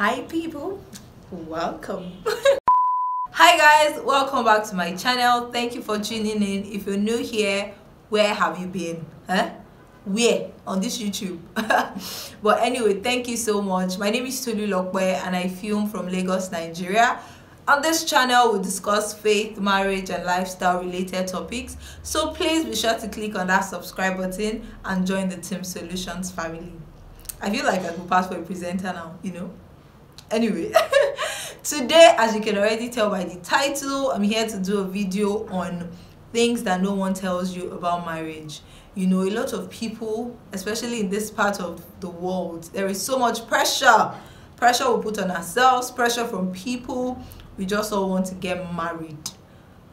Hi people, welcome. Hi guys, welcome back to my channel. Thank you for tuning in. If you're new here, where have you been? Where? On this YouTube. But anyway, thank you so much. My name is Tolulope and I film from Lagos, Nigeria. On this channel, we discuss faith, marriage, and lifestyle related topics. So please be sure to click on that subscribe button and join the Team Solutions family. I feel like I could pass for a presenter now, you know. Anyway, today, as you can already tell by the title, I'm here to do a video on things that no one tells you about marriage. You know, a lot of people, especially in this part of the world, there is so much pressure we put on ourselves, pressure from people. We just all want to get married,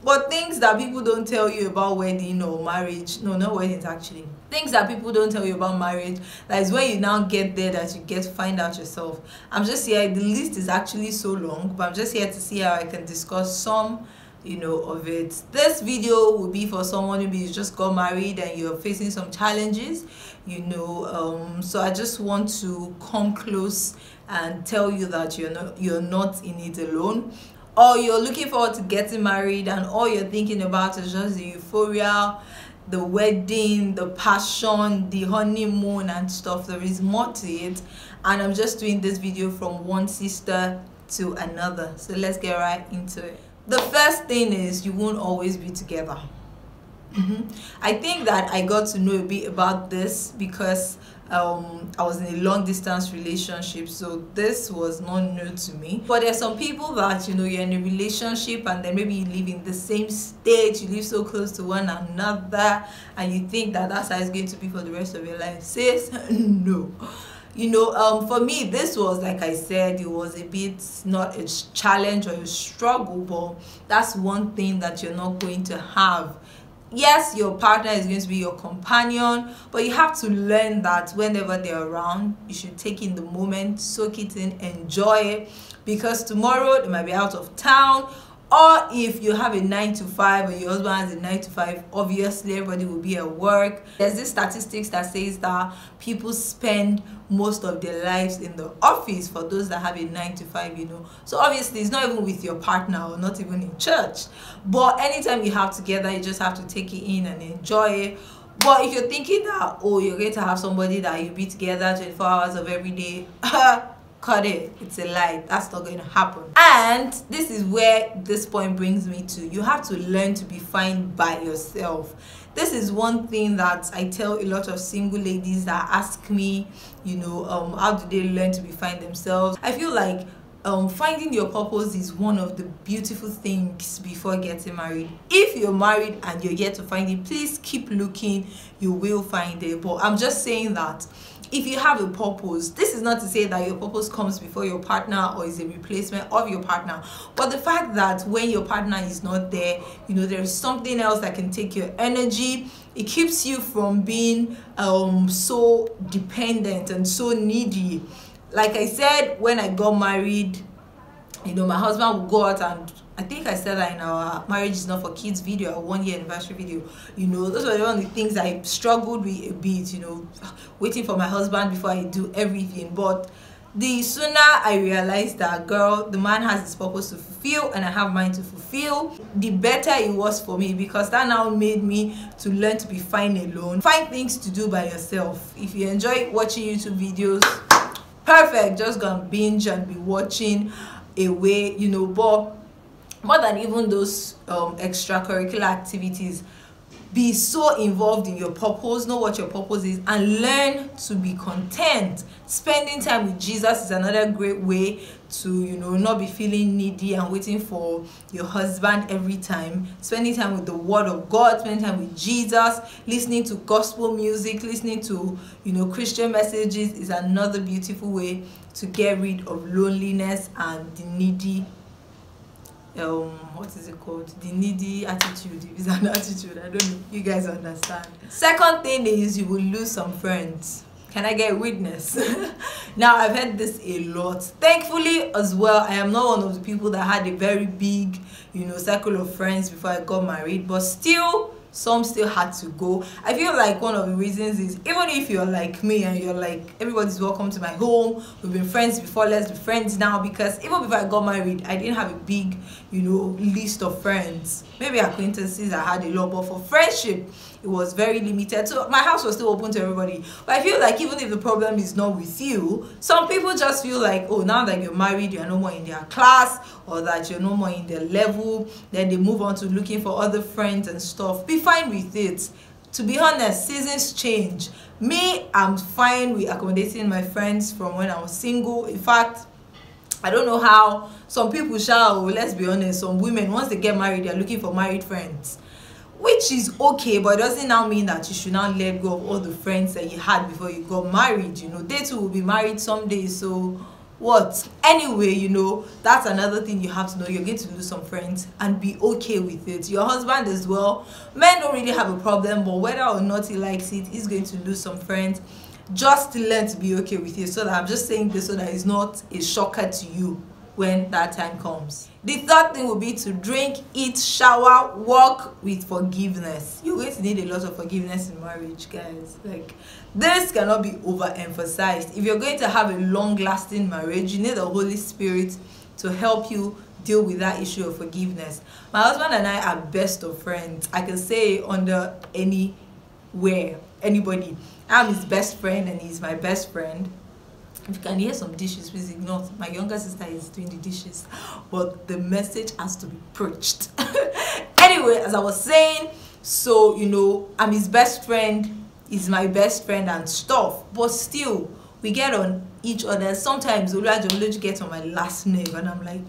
but things that people don't tell you about wedding or marriage, no, not weddings actually, things that people don't tell you about marriage, that is when you now get there that you get to find out yourself. I'm just here, the list is actually so long, but I'm just here to see how I can discuss some, you know, of it. This video will be for someone who just got married and you're facing some challenges, you know. So I just want to come close and tell you that you're not in it alone, or you're looking forward to getting married and all you're thinking about is just the euphoria, the wedding, the passion, the honeymoon and stuff. There is more to it, and I'm just doing this video from one sister to another. So let's get right into it. The first thing is, you won't always be together. I think that I got to know a bit about this because I was in a long distance relationship, so this was not new to me. But there's some people that, you know, you're in a relationship and then maybe you live in the same state, you live so close to one another, and you think that that's how it's going to be for the rest of your life. Sis, no. You know, for me, this was, like I said, it was a bit not a challenge or a struggle, but that's one thing that you're not going to have. Yes, your partner is going to be your companion, but you have to learn that whenever they're around, you should take in the moment, soak it in, enjoy it, because tomorrow they might be out of town. Or if you have a 9-to-5 or your husband has a 9-to-5, obviously everybody will be at work. There's this statistics that says that people spend most of their lives in the office, for those that have a 9-to-5, you know. So obviously it's not even with your partner or not even in church. But anytime you have together, you just have to take it in and enjoy it. But if you're thinking that, oh, you're going to have somebody that you'll be together 24 hours of every day, cut it. It's a lie. That's not going to happen. And this is where this point brings me to. You have to learn to be fine by yourself. This is one thing that I tell a lot of single ladies that ask me, you know, how do they learn to be fine themselves? I feel like finding your purpose is one of the beautiful things before getting married. If you're married and you're yet to find it, please keep looking. You will find it. But I'm just saying that if you have a purpose, this is not to say that your purpose comes before your partner or is a replacement of your partner, but the fact that when your partner is not there, you know, there is something else that can take your energy. It keeps you from being so dependent and so needy. Like I said, when I got married, you know, my husband would go out, and I think I said that in our Marriage Is Not For Kids video, our 1-year anniversary video. You know, those were one of the things I struggled with a bit, you know, waiting for my husband before I do everything. But the sooner I realized that, girl, the man has his purpose to fulfill and I have mine to fulfill, the better it was for me, because that now made me to learn to be fine alone. Find things to do by yourself. If you enjoy watching YouTube videos, perfect, just go and binge and be watching away, you know. But more than even those extracurricular activities, be so involved in your purpose, know what your purpose is, and learn to be content. Spending time with Jesus is another great way to, you know, not be feeling needy and waiting for your husband every time. Spending time with the Word of God, spending time with Jesus, listening to gospel music, listening to, you know, Christian messages is another beautiful way to get rid of loneliness and the needy what is it called, the needy attitude. It's an attitude, I don't know, you guys understand. Second thing is, you will lose some friends. Can I get a witness? Now, I've heard this a lot. Thankfully as well, I am not one of the people that had a very big, you know, circle of friends before I got married, but still some still had to go. I feel like one of the reasons is, even if you're like me and you're like, everybody's welcome to my home, we've been friends before, let's be friends now, because even before I got married, I didn't have a big, list of friends. Maybe acquaintances, I had a lot, but for friendship, it was very limited. So my house was still open to everybody. But I feel like even if the problem is not with you, some people just feel like, oh, now that you're married, you're no more in their class, or that you're no more in their level, then they move on to looking for other friends and stuff. Be fine with it. To be honest, seasons change. Me, I'm fine with accommodating my friends from when I was single. In fact, I don't know how some people shall, let's be honest, some women, once they get married, they're looking for married friends, which is okay, but it doesn't now mean that you should not let go of all the friends that you had before you got married. They too will be married someday, so what? Anyway, that's another thing you have to know. You're going to lose some friends, and be okay with it. Your husband as well, men don't really have a problem, but whether or not he likes it, he's going to lose some friends. Just learn to be okay with it. So that I'm just saying this so that it's not a shocker to you when that time comes. The third thing will be to drink, eat, shower, walk with forgiveness. You're going to need a lot of forgiveness in marriage, guys. Like, this cannot be overemphasized. If you're going to have a long-lasting marriage, you need the Holy Spirit to help you deal with that issue of forgiveness. My husband and I are best of friends. I can say under anywhere, anybody. I'm his best friend and he's my best friend. If you can hear some dishes, please ignore. My younger sister is doing the dishes, but the message has to be preached. Anyway, as I was saying, so I'm his best friend, he's my best friend and stuff, but still we get on each other. Sometimes Oluwajomiloju gets on my last nerve, and I'm like,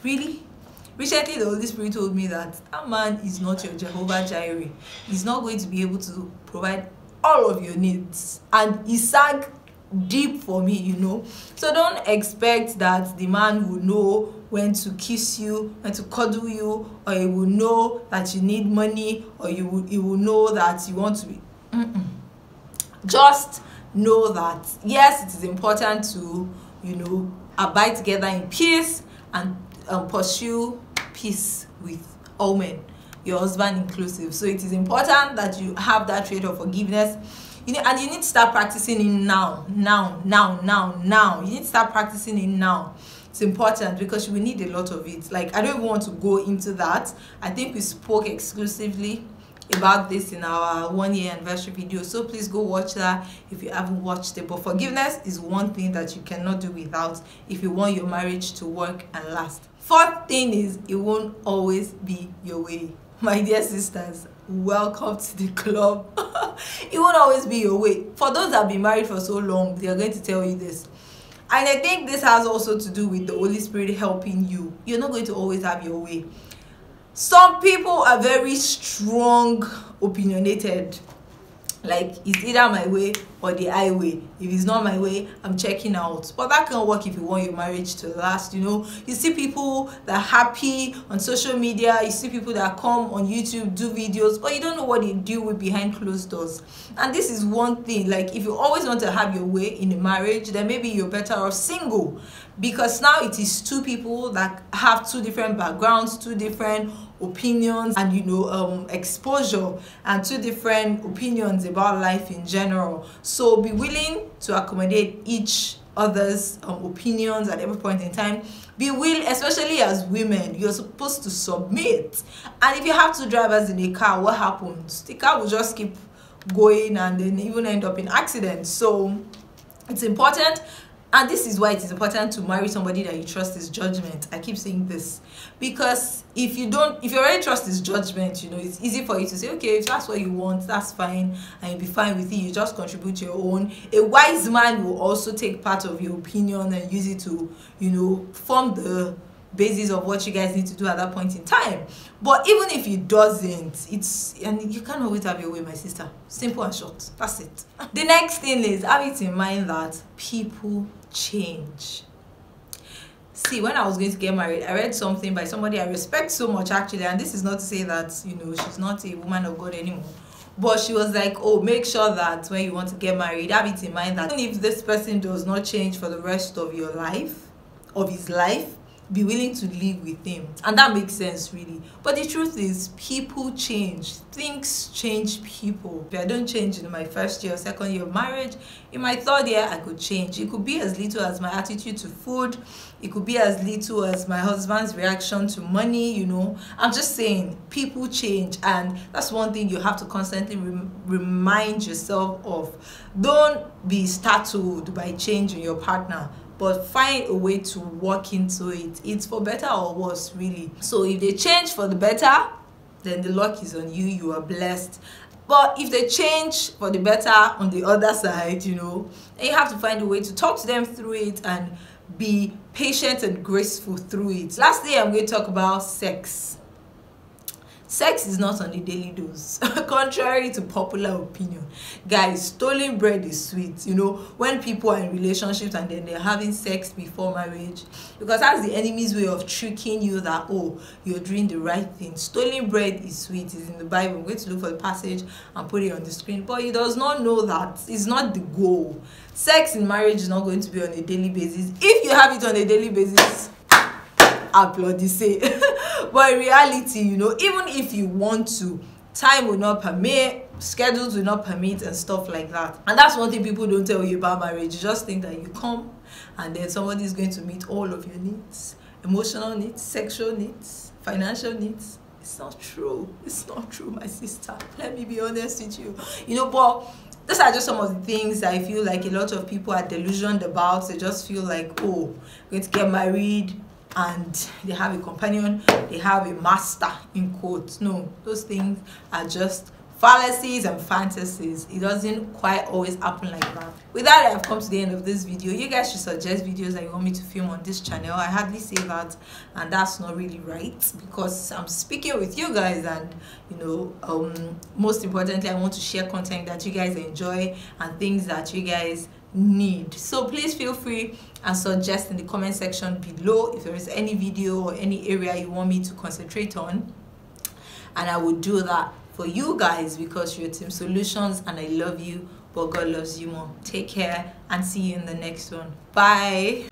really? Recently, the Holy Spirit told me that man is not your Jehovah Jireh. He's not going to be able to provide all of your needs, and he sang deep for me, so don't expect that the man will know when to kiss you, when to cuddle you, or he will know that you need money, or he will know that you want to be Just know that yes, it is important to abide together in peace and pursue peace with all men, your husband inclusive. So it is important that you have that trait of forgiveness. And you need to start practicing it now. You need to start practicing it now. It's important because you will need a lot of it. Like, I don't even want to go into that. I think we spoke exclusively about this in our 1-year anniversary video, so please go watch that if you haven't watched it. But forgiveness is one thing that you cannot do without if you want your marriage to work and last. Fourth thing is, it won't always be your way. My dear sisters, welcome to the club. It won't always be your way. For those that have been married for so long, they are going to tell you this. And I think this has also to do with the Holy Spirit helping you. You're not going to always have your way. Some people are very strong, opinionated. Like, it's either my way or the highway. If it's not my way, I'm checking out. But that can work if you want your marriage to last. You see people that are happy on social media. You see people that come on YouTube, do videos, but you don't know what they deal with behind closed doors. And this is one thing. Like, if you always want to have your way in a marriage, then maybe you're better off single. Because now it is two people that have two different backgrounds, two different opinions, and exposure, and two different opinions about life in general. So be willing to accommodate each other's opinions at every point in time. Be willing, especially as women, you're supposed to submit. And if you have two drivers in a car, what happens? The car will just keep going and then even end up in accidents. So it's important. And this is why it is important to marry somebody that you trust his judgment. I keep saying this because if you already trust his judgment, it's easy for you to say, okay, if that's what you want, that's fine, and you'll be fine with it. You just contribute your own. A wise man will also take part of your opinion and use it to, form the basis of what you guys need to do at that point in time. But even if it doesn't, and you can't always have your way, my sister. Simple and short. That's it. The next thing is, have it in mind that people change. See, when I was going to get married, I read something by somebody I respect so much, actually, and this is not to say that she's not a woman of God anymore, but she was like, oh, make sure that when you want to get married, have it in mind that even if this person does not change for the rest of your life, of his life, be willing to live with him, and that makes sense really. But the truth is, people change, things change people. If I don't change in my first year or second year of marriage, in my third year I could change. It could be as little as my attitude to food, it could be as little as my husband's reaction to money, you know. I'm just saying, people change, and that's one thing you have to constantly remind yourself of. Don't be startled by change in your partner, but find a way to walk into it. It's for better or worse really. So if they change for the better, then the luck is on you, you are blessed. But if they change for the better on the other side, you know, then you have to find a way to talk to them through it and be patient and graceful through it. Lastly, I'm going to talk about sex. Sex is not on the daily dose, contrary to popular opinion. Guys, stolen bread is sweet. You know, when people are in relationships and then they're having sex before marriage, because that's the enemy's way of tricking you that, oh, you're doing the right thing. Stolen bread is sweet. It's in the Bible. I'm going to look for the passage and put it on the screen. But he does not know that. It's not the goal. Sex in marriage is not going to be on a daily basis. If you have it on a daily basis, applaud, say. But in reality, you know, even if you want to, time will not permit, schedules will not permit, and stuff like that. And that's one thing people don't tell you about marriage. You just think that you come and then somebody is going to meet all of your needs, emotional needs, sexual needs, financial needs. It's not true. It's not true, my sister. Let me be honest with you. You know, but these are just some of the things I feel like a lot of people are delusioned about. They just feel like, oh, I'm going to get married and they have a companion, they have a master, in quotes. No, those things are just fallacies and fantasies. It doesn't quite always happen like that. With that, I have come to the end of this video. You guys should suggest videos that you want me to film on this channel. I hardly say that, and that's not really right, because I'm speaking with you guys, and you know, most importantly, I want to share content that you guys enjoy and things that you guys need. So please feel free and suggest in the comment section below if there is any video or any area you want me to concentrate on, and I will do that for you guys, because you're Team Solutions and I love you, but God loves you more. Take care and see you in the next one. Bye.